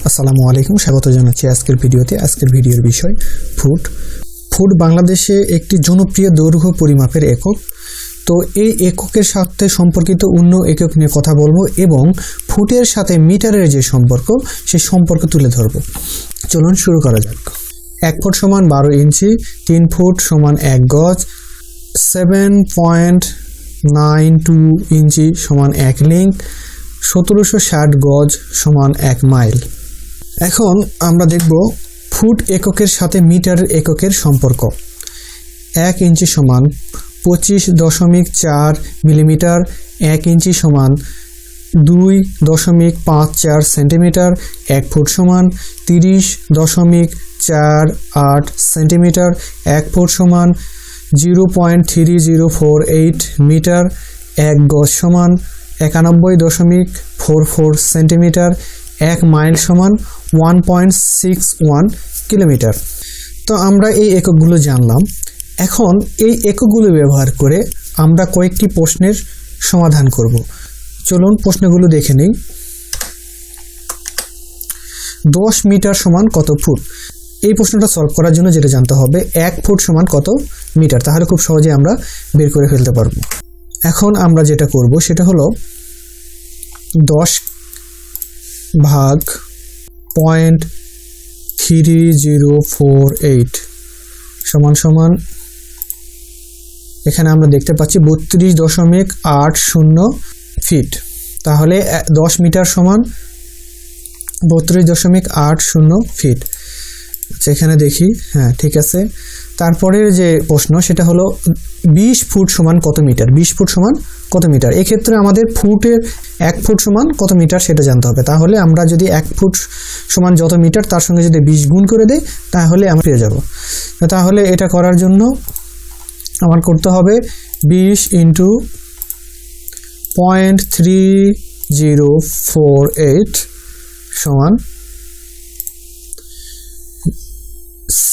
আসসালামু আলাইকুম, স্বাগত জানাচ্ছি আজকের ভিডিওতে। আজকের ভিডিওর বিষয় ফুট। ফুট বাংলাদেশে একটি জনপ্রিয় দৈর্ঘ্য পরিমাপের একক। তো এই এককের সাথে সম্পর্কিত অন্য একক নিয়ে কথা বলবো এবং ফুটের সাথে মিটারের যে সম্পর্ক সেই সম্পর্ক তুলে ধরবো। চলুন শুরু করা যাক। 1 ফুট সমান 12 ইঞ্চি, 3 ফুট সমান 1 গজ, 7.92 ইঞ্চি সমান 1 লিঙ্ক, 1760 গজ সমান 1 মাইল। এখন আমরা দেখব ফুট এককের সাথে মিটারের এককের সম্পর্ক। 1 ইঞ্চি সমান 25.4 মিলিমিটার, 1 ইঞ্চি সমান 2.54 সেন্টিমিটার, 1 ফুট সমান 30.48 সেন্টিমিটার, 1 ফুট সমান 0.3048 মিটার, 1 গজ সমান 91.44 সেন্টিমিটার, 1 মাইল সমান 1.61 কিলোমিটার। তো আমরা এই এককগুলো জানলাম। এখন এই এককগুলো ব্যবহার করে আমরা কয়েকটি প্রশ্নের সমাধান করব। চলুন প্রশ্নগুলো দেখে নিই। 10 মিটার সমান কত ফুট? এই প্রশ্নটা সলভ করার জন্য যেটা জানতে হবে 1 ফুট সমান কত মিটার, তাহলে খুব সহজে আমরা বের করে ফেলতে পারবো। এখন আমরা যেটা করব সেটা হলো 10 ভাগ 0.3048 সমান এখানে আমরা দেখতে পাচ্ছি 32.80 ফিট। তাহলে 10 মিটার সমান 32.80 ফিট। আচ্ছা, এখানে দেখি, হ্যাঁ ঠিক আছে। তারপরের যে প্রশ্ন সেটা হলো 20 ফুট সমান কত মিটার? 20 ফুট সমান কত মিটার? এক্ষেত্রে আমাদের ফুটের 1 ফুট সমান কত মিটার সেটা জানতে হবে। তাহলে আমরা যদি 1 ফুট সমান যত মিটার তার সঙ্গে যদি 20 গুণ করে দেই তাহলে আমরা পেয়ে যাব। তাহলে এটা করার জন্য আমার করতে হবে 20 ইন্টু 0.3048 সমান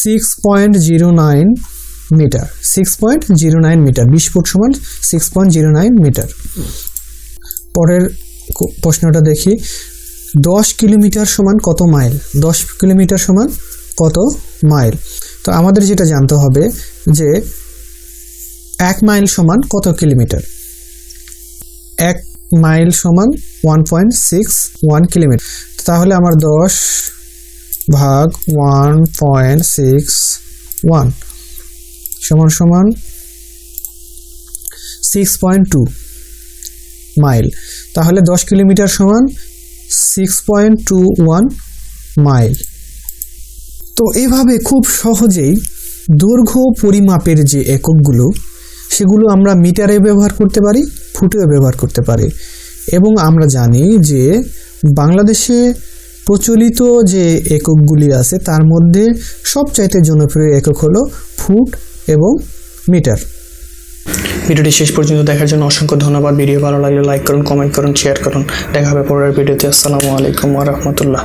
6.09 মিটার। 6.09 মিটার, 20 ফুট সমান 6.09 মিটার। পরের প্রশ্নটা দেখি, 10 কিলোমিটার সমান কত মাইল? 10 কিলোমিটার সমান কত মাইল? তো আমাদের যেটা জানতে হবে যে 1 মাইল সমান কত কিলোমিটার? 1 মাইল সমান 1.61 কিলোমিটার। তাহলে আমার 10 ভাগ 1.61 সমান 6.2 মাইল। তাহলে 10 কিলোমিটার সমান 6.21 মাইল। তো এভাবে খুব সহজেই দৈর্ঘ্য পরিমাপের যে এককগুলো সেগুলো আমরা মিটারে ব্যবহার করতে পারি, ফুটেও ব্যবহার করতে পারি। এবং আমরা জানি যে বাংলাদেশে প্রচলিত যে এককগুলি আছে তার মধ্যে সবচাইতে জনপ্রিয় একক হলো ফুট এবং মিটার। ভিডিওটি শেষ পর্যন্ত দেখার জন্য অসংখ্য ধন্যবাদ। ভিডিও ভালো লাগলে লাইক করুন, কমেন্ট করুন, শেয়ার করুন। দেখা হবে পরের ভিডিওতে। আসসালামু আলাইকুম ওয়া রাহমাতুল্লাহ।